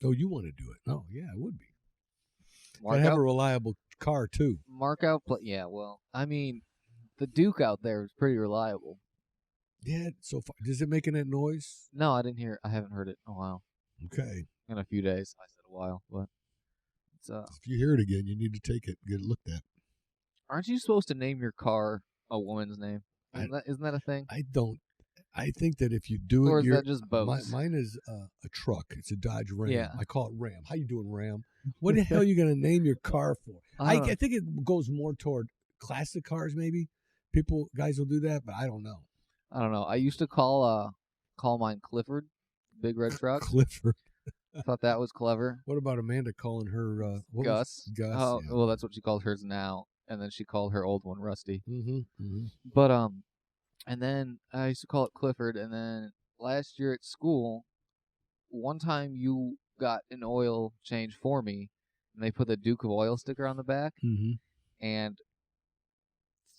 Oh, you want to do it? Oh, yeah, it would be. I have a reliable car, too. Mark out. Yeah, well, I mean, the Duke out there is pretty reliable. Yeah, so far. Does it making that noise? No, I didn't hear. I haven't heard it in a while. Okay. In a few days. I said a while, but it's if you hear it again, you need to take it, get it looked at. Aren't you supposed to name your car a woman's name? Isn't that a thing? I don't. I think that if you do it, or is that just boats? Mine is a truck. It's a Dodge Ram. Yeah. I call it Ram. How you doing, Ram? What the hell are you going to name your car for? I think it goes more toward classic cars, maybe. Guys will do that, but I don't know. I don't know. I used to call mine Clifford, big red truck. Clifford. I thought that was clever. What about Amanda calling her Gus? Gus. Oh, yeah. Well, that's what she calls hers now, and then she called her old one Rusty. Mm-hmm. But and then I used to call it Clifford, and then last year at school, one time you got an oil change for me, and they put the Duke of Oil sticker on the back, and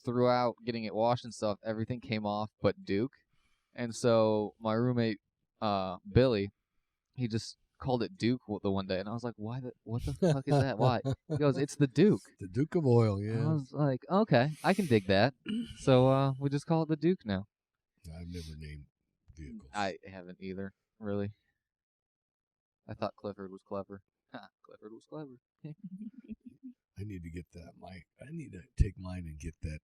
throughout getting it washed and stuff, everything came off but Duke. And so my roommate, Billy, he just called it Duke the one day. And I was like, what the fuck is that? Why? He goes, it's the Duke. The Duke of Oil, yeah. And I was like, okay, I can dig that. So we just call it the Duke now. I've never named vehicles. I haven't either, really. I thought Clifford was clever. Clifford was clever. I need to get that. I need to take mine and get that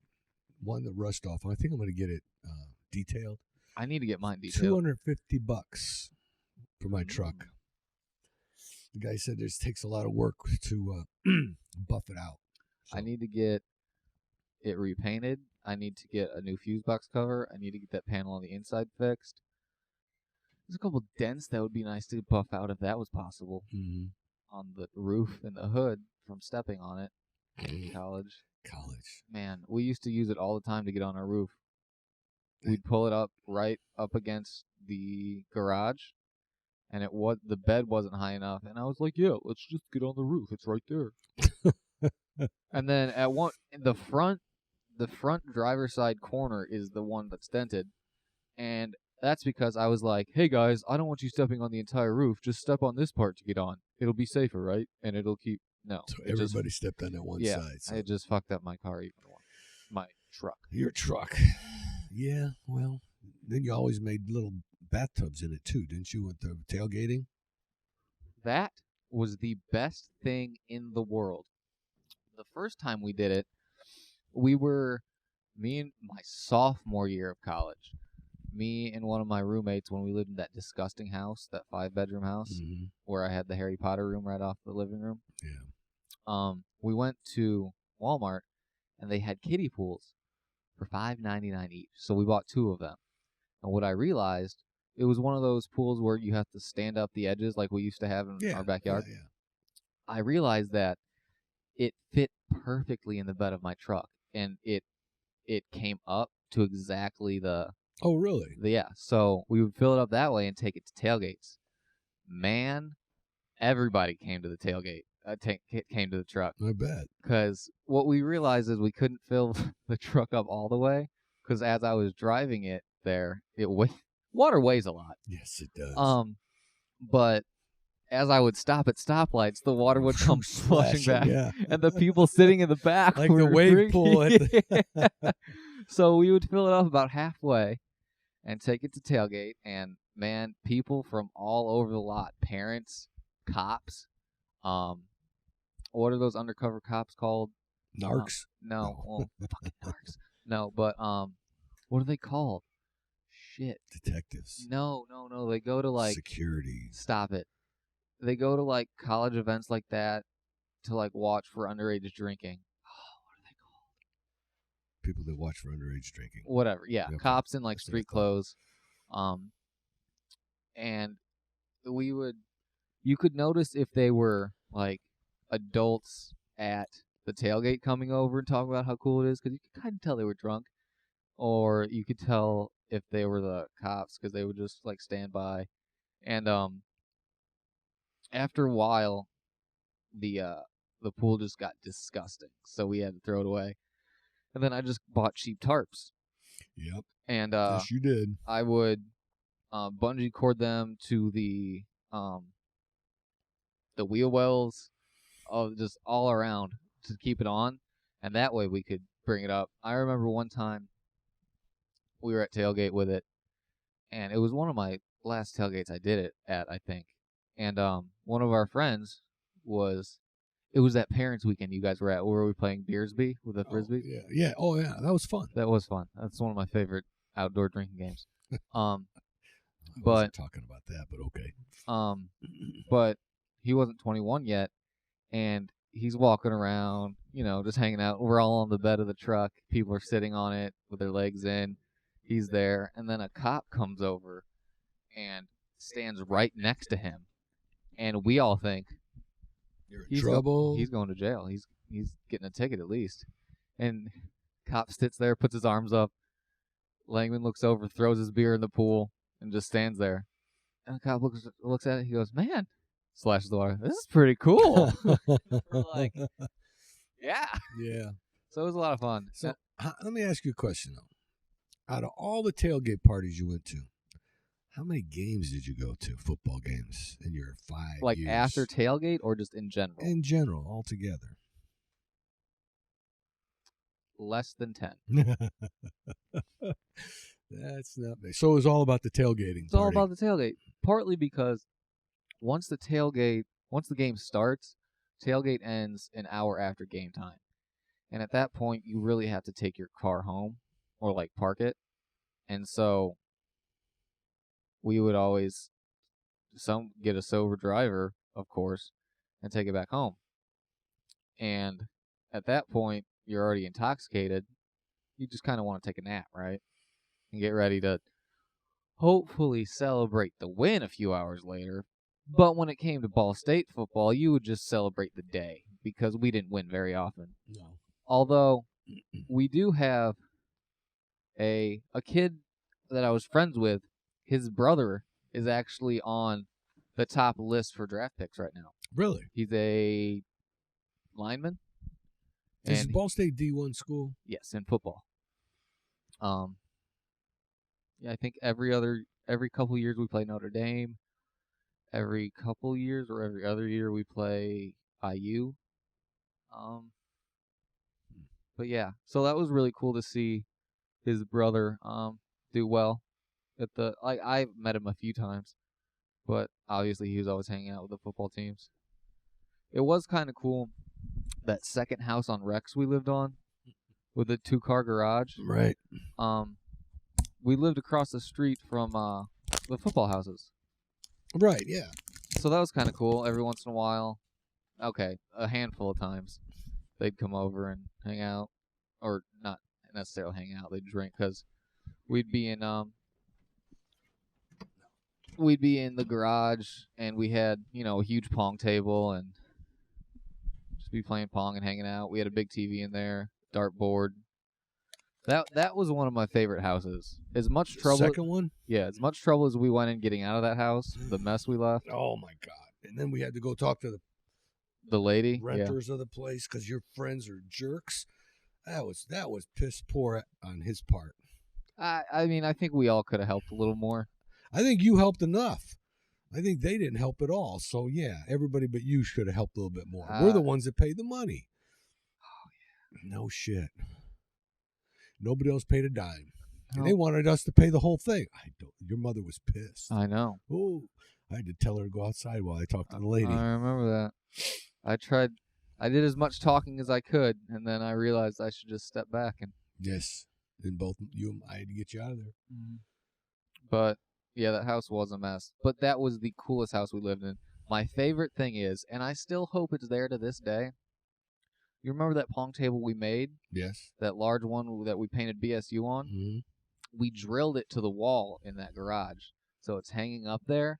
one that rust off. I think I'm going to get it detailed. I need to get mine detailed. $250 for my truck. The guy said this takes a lot of work to buff it out. So. I need to get it repainted. I need to get a new fuse box cover. I need to get that panel on the inside fixed. There's a couple dents that would be nice to buff out if that was possible. On the roof and the hood from stepping on it in college. Man, we used to use it all the time to get on our roof. We'd pull it up right up against the garage, and the bed wasn't high enough. And I was like, "Yeah, let's just get on the roof. It's right there." And then the front driver's side corner is the one that's dented, and that's because I was like, "Hey guys, I don't want you stepping on the entire roof. Just step on this part to get on. It'll be safer, right? And it'll keep." No. So everybody stepped on that one side. So. I just fucked up my car even more. My truck. Your truck. Yeah, well, then you always made little bathtubs in it too, didn't you, with the tailgating? That was the best thing in the world. The first time we did it, me and my sophomore year of college, me and one of my roommates, when we lived in that disgusting house, that 5-bedroom house, where I had the Harry Potter room right off the living room. Yeah. We went to Walmart, and they had kiddie pools for $5.99 each. So we bought 2 of them. And what I realized, it was one of those pools where you have to stand up the edges like we used to have in our backyard. Yeah. I realized that it fit perfectly in the bed of my truck, and it came up to exactly the... Oh, really? Yeah. So we would fill it up that way and take it to tailgates. Man, everybody came to the tailgate. Came to the truck. I bet. Because what we realized is we couldn't fill the truck up all the way, because as I was driving it there, water weighs a lot. Yes, it does. But as I would stop at stoplights, the water would come splashing back, yeah. and the people sitting in the back like were the wave pool. So we would fill it up about halfway and take it to tailgate, and man, people from all over the lot, parents, cops, what are those undercover cops called? Narcs? No. Well, fucking narcs. No, but what are they called? Shit. Detectives. No. They go to like security. Stop it. They go to like college events like that to like watch for underage drinking. Oh, what are they called? People that watch for underage drinking. Whatever. Yeah, okay. Cops in like street clothes. And you could notice if they were like adults at the tailgate coming over and talking about how cool it is, because you could kind of tell they were drunk, or you could tell if they were the cops because they would just like stand by. And after a while, the pool just got disgusting, so we had to throw it away. And then I just bought cheap tarps. Yep. And yes, you did. I would bungee cord them to the wheel wells, just all around to keep it on, and that way we could bring it up. I remember one time we were at tailgate with it, and it was one of my last tailgates I did it at, I think. And one of our friends it was that parents' weekend you guys were at, where we were playing Beersby with a frisbee. Yeah. Oh yeah, that was fun. That was fun. That's one of my favorite outdoor drinking games. I wasn't talking about that, but okay. But he wasn't 21 yet, and he's walking around, just hanging out. We're all on the bed of the truck. People are sitting on it with their legs in. He's there, and then a cop comes over and stands right next to him, and we all think you're in trouble. He's going to jail. He's getting a ticket at least. And cop sits there, puts his arms up. Langman looks over, throws his beer in the pool, and just stands there. And the cop looks at it. He goes, "Man," splashes the water. "This is pretty cool." We're like, yeah. Yeah. So it was a lot of fun. So let me ask you a question, though. Out of all the tailgate parties you went to, how many games did you go to, football games, in your 5 years? Like after tailgate or just in general? In general, altogether. Less than 10. That's not big. So it was all about the tailgating. It's all about the tailgate. Partly because once the game starts, tailgate ends an hour after game time. And at that point, you really have to take your car home or like park it. And so we would always get a sober driver, of course, and take it back home. And at that point, you're already intoxicated. You just kind of want to take a nap, right? And get ready to hopefully celebrate the win a few hours later. But when it came to Ball State football, you would just celebrate the day because we didn't win very often. No. Although we do have a kid that I was friends with. His brother is actually on the top list for draft picks right now. Really? He's a lineman. Is Ball State D1 school? Yes, in football. Yeah, I think every couple years we play Notre Dame. Every couple years or every other year we play IU. But yeah, so that was really cool to see his brother do well. I met him a few times, but obviously he was always hanging out with the football teams. It was kind of cool, that second house on Rex we lived on with the 2-car garage. Right. We lived across the street from the football houses. Right, yeah. So that was kind of cool. Every once in a while, a handful of times, they'd come over and hang out, or not necessarily hang out. They'd drink because we'd be in the garage, and we had a huge pong table, and just be playing pong and hanging out. We had a big TV in there, dartboard. That was one of my favorite houses. As much trouble. Second one? Yeah, as much trouble as we went in getting out of that house, the mess we left. Oh my God! And then we had to go talk to the lady renters of the place because your friends are jerks. That was piss poor on his part. I mean, I think we all could have helped a little more. I think you helped enough. I think they didn't help at all. So yeah, everybody but you should have helped a little bit more. We're the ones that paid the money. Oh yeah. No shit. Nobody else paid a dime. And they wanted us to pay the whole thing. Your mother was pissed. I know. Oh, I had to tell her to go outside while I talked to the lady. I remember that. I did as much talking as I could, and then I realized I should just step back. And yes, and both you and I had to get you out of there. Mm-hmm. But yeah, that house was a mess. But that was the coolest house we lived in. My favorite thing is, and I still hope it's there to this day. You remember that pong table we made? Yes. That large one that we painted BSU on? Mm-hmm. We drilled it to the wall in that garage. So it's hanging up there.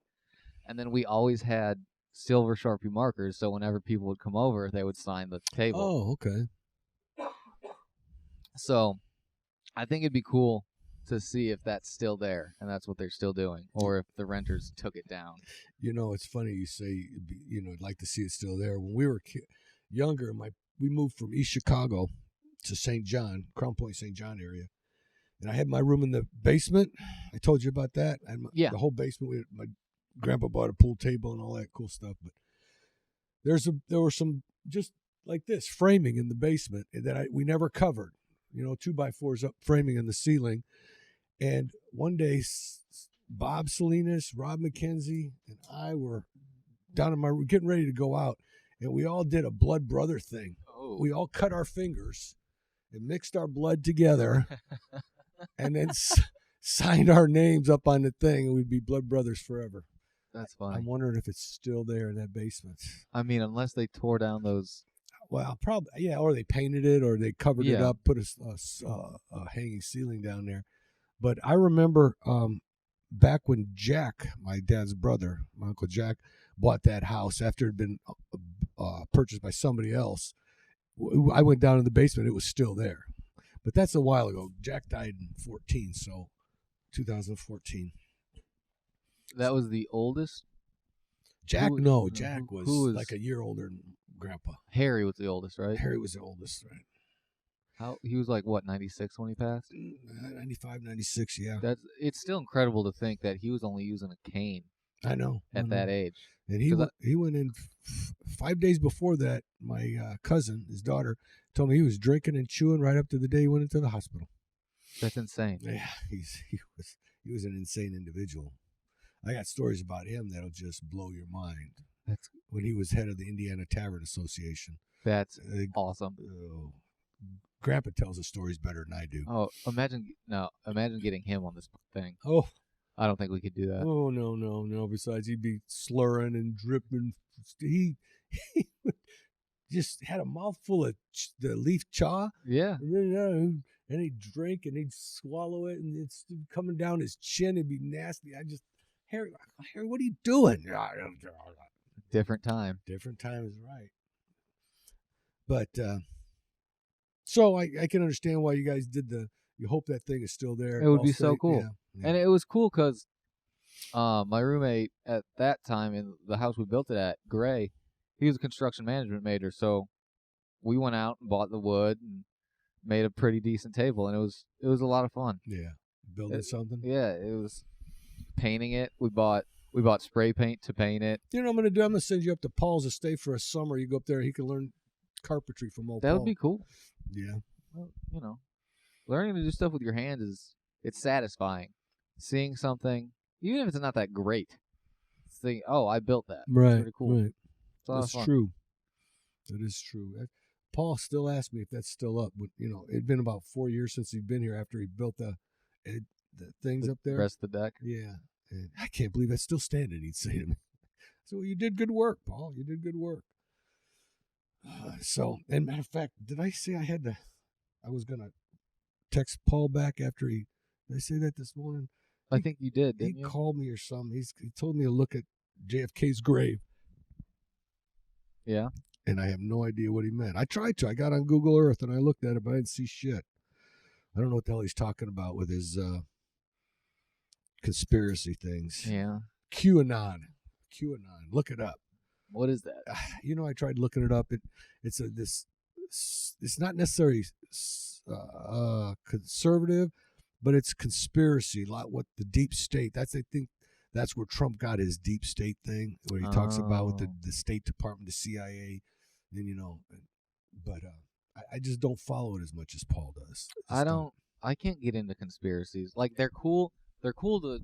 And then we always had silver Sharpie markers, so whenever people would come over, they would sign the table. Oh, okay. So I think it'd be cool to see if that's still there, and that's what they're still doing, or if the renters took it down. You know, it's funny you say, I'd like to see it still there. When we were younger, we moved from East Chicago to St. John, Crown Point, St. John area. And I had my room in the basement. I told you about that. Yeah. The whole basement. My grandpa bought a pool table and all that cool stuff. But there were some just like this framing in the basement that we never covered. 2x4s up framing in the ceiling. And one day, Bob Salinas, Rob McKenzie, and I were down in my room getting ready to go out. And we all did a blood brother thing. Oh. We all cut our fingers and mixed our blood together and then signed our names up on the thing, and we'd be blood brothers forever. That's funny. I'm wondering if it's still there in that basement. I mean, unless they tore down those. Well, probably, yeah, or they painted it, or they covered it up, put a hanging ceiling down there. But I remember back when Jack, my dad's brother, my Uncle Jack, bought that house after it had been purchased by somebody else. I went down in the basement. It was still there. But that's a while ago. Jack died in 2014. That was the oldest? Jack was like a year older than Grandpa. Harry was the oldest, right? Harry was the oldest, right. He was like, what, 96 when he passed? 95, 96, yeah. It's still incredible to think that he was only using a cane. I know. At that age. And he went in 5 days before that. My cousin, his daughter, told me he was drinking and chewing right up to the day he went into the hospital. That's insane. Yeah, he was an insane individual. I got stories about him that'll just blow your mind. That's when he was head of the Indiana Tavern Association. That's awesome. Grandpa tells the stories better than I do. Oh, imagine getting him on this thing. Oh, I don't think we could do that. Oh, no. Besides, he'd be slurring and dripping. He just had a mouthful of the leaf chaw. Yeah. And he'd drink and he'd swallow it, and it's coming down his chin. It'd be nasty. Harry, what are you doing? Different time. Different time is right. But, so I can understand why you guys did you hope that thing is still there. It would be so cool. Yeah. And it was cool because my roommate at that time in the house we built it at, Gray, he was a construction management major. So we went out and bought the wood and made a pretty decent table. And it was a lot of fun. Yeah. Building something? Yeah. It was painting it. We bought spray paint to paint it. You know what I'm going to do? I'm going to send you up to Paul's to stay for a summer. You go up there, he can learn carpentry from old Paul. That would be cool. Yeah. Well, learning to do stuff with your hands it's satisfying. Seeing something, even if it's not that great, thinking, oh, I built that. Right. It's pretty cool. Right. That's true. That is true. Paul still asks me if that's still up. But, it'd been about 4 years since he'd been here after he built the things up there. The rest of the deck. Yeah. And I can't believe that's still standing, he'd say to me. So you did good work, Paul. You did good work. And matter of fact, did I say I was going to text Paul back after did I say that this morning? I think you did, didn't you? He called me or something. He told me to look at JFK's grave. Yeah. And I have no idea what he meant. I tried to. I got on Google Earth and I looked at it, but I didn't see shit. I don't know what the hell he's talking about with his conspiracy things. Yeah. QAnon. Look it up. What is that? I tried looking it up. It's not necessarily conservative, but it's conspiracy. What the deep state. I think that's where Trump got his deep state thing, where he talks about with the State Department, the CIA, and but I just don't follow it as much as Paul does. I don't I can't get into conspiracies. Like they're cool. They're cool to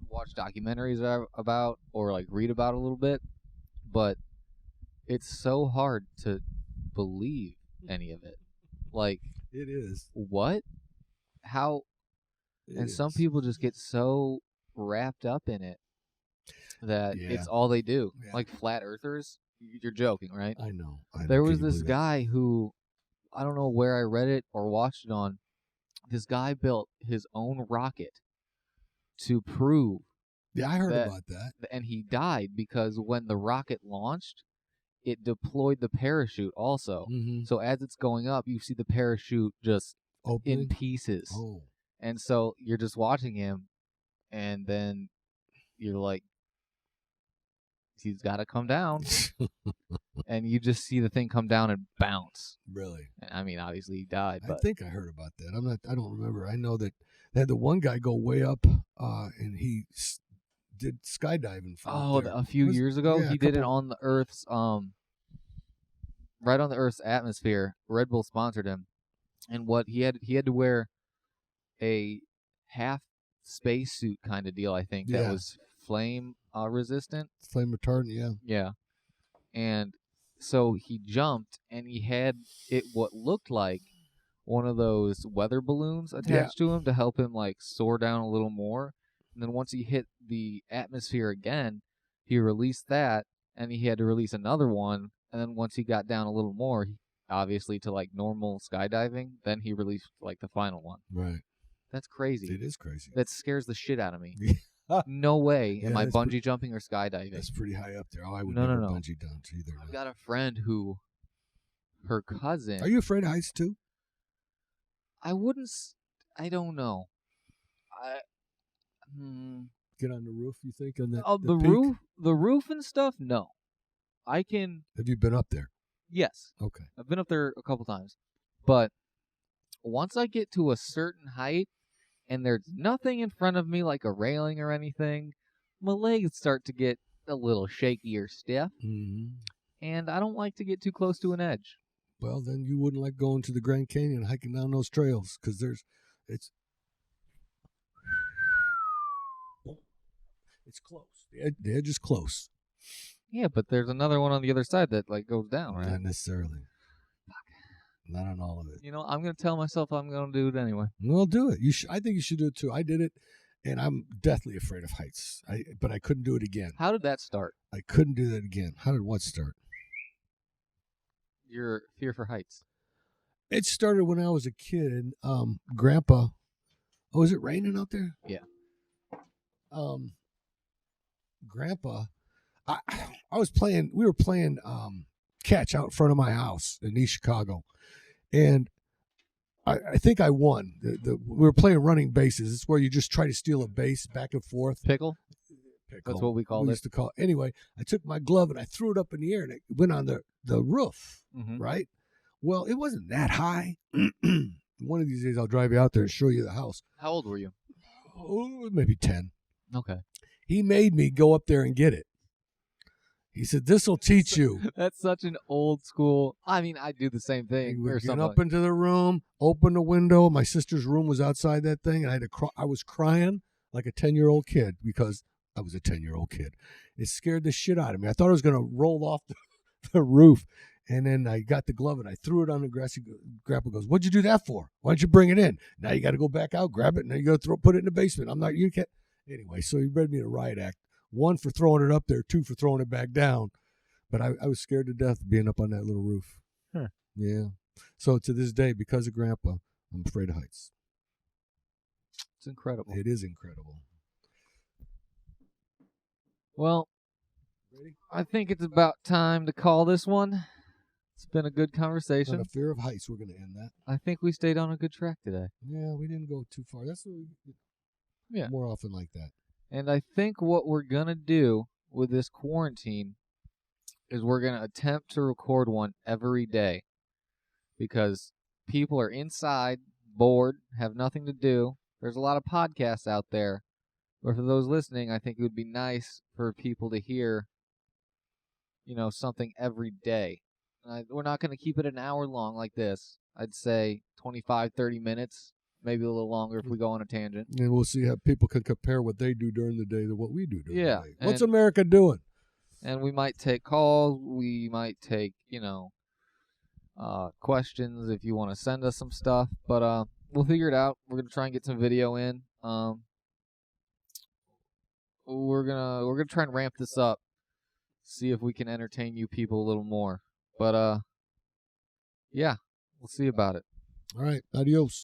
watch documentaries about or like read about a little bit, but it's so hard to believe any of it. Like It is. what? How? And some people just get so wrapped up in it that it's all they do. Yeah. Like flat earthers. You're joking, right? I know. There was this guy who, I don't know where I read it or watched it on. This guy built his own rocket to prove. Yeah, I heard about that. And he died because when the rocket launched, it deployed the parachute also. Mm-hmm. So as it's going up, you see the parachute just opening in pieces. Oh. And so you're just watching him, and then you're like, he's got to come down. And you just see the thing come down and bounce. Really? I mean, obviously he died. But I think I heard about that. I don't remember. I know that they had the one guy go way up, and he did skydiving. A few years ago, he did it on the Earth's, right on the Earth's atmosphere. Red Bull sponsored him, and what he had to wear a half spacesuit kind of deal. I think that was flame resistant, flame retardant. Yeah, and so he jumped, and he had what looked like one of those weather balloons attached to him to help him like soar down a little more. And then once he hit the atmosphere again, he released that, and he had to release another one. And then once he got down a little more, obviously to like normal skydiving, then he released like the final one. Right. That's crazy. It is crazy. That scares the shit out of me. No way am I bungee jumping or skydiving. That's pretty high up there. Oh, I would never bungee jump either. I've got a friend who, her cousin. Are you afraid of heights too? I wouldn't. I don't know. Get on the roof, you think? On the roof, the roof and stuff. No, I can. Have you been up there? Yes. Okay. I've been up there a couple times, but once I get to a certain height and there's nothing in front of me like a railing or anything, my legs start to get a little shaky or stiff, and I don't like to get too close to an edge. Well, then you wouldn't like going to the Grand Canyon and hiking down those trails because it's close. The edge is close. Yeah, but there's another one on the other side that like goes down, right? Not necessarily. Not on all of it. You know, I'm going to tell myself I'm going to do it anyway. Well, do it. I think you should do it too. I did it, and I'm deathly afraid of heights. But I couldn't do it again. How did that start? I couldn't do that again. How did what start? Your fear for heights. It started when I was a kid, and Grandpa. Oh, is it raining out there? Yeah. Grandpa, I was playing. We were playing catch out in front of my house in East Chicago, and I think I won. We were playing running bases. It's where you just try to steal a base back and forth. Pickle. That's what we called it. Used to call it. Anyway, I took my glove and I threw it up in the air, and it went on the roof. Right. Well, it wasn't that high. One of these days, I'll drive you out there and show you the house. How old were you? Oh, maybe 10. Okay. He made me go up there and get it. He said, "This will teach you." That's such an old school. I mean, I do the same thing. We get up into the room, open the window. My sister's room was outside that thing, and I was crying like a 10-year-old kid because I was a 10-year-old kid. It scared the shit out of me. I thought I was going to roll off the roof, and then I got the glove and I threw it on the grass. Grandpa goes, "What'd you do that for? Why don't you bring it in? Now you got to go back out, grab it, and now you got to put it in the basement." I'm not. You can't. Anyway, so he read me a riot act. 1 for throwing it up there, 2 for throwing it back down. But I was scared to death being up on that little roof. Huh. Yeah. So to this day, because of Grandpa, I'm afraid of heights. It's incredible. It is incredible. Well, I think it's about time to call this one. It's been a good conversation. On a fear of heights, we're going to end that. I think we stayed on a good track today. Yeah, we didn't go too far. That's more often like that. And I think what we're going to do with this quarantine is we're going to attempt to record one every day because people are inside, bored, have nothing to do. There's a lot of podcasts out there. But for those listening, I think it would be nice for people to hear, something every day. We're not going to keep it an hour long like this. I'd say 25, 30 minutes maybe a little longer if we go on a tangent. And we'll see how people can compare what they do during the day to what we do during the day. What's and- America doing? And we might take calls. We might take, questions if you want to send us some stuff. But we'll figure it out. We're gonna try and get some video in. We're gonna try and ramp this up. See if we can entertain you people a little more. But yeah, we'll see about it. All right, adios.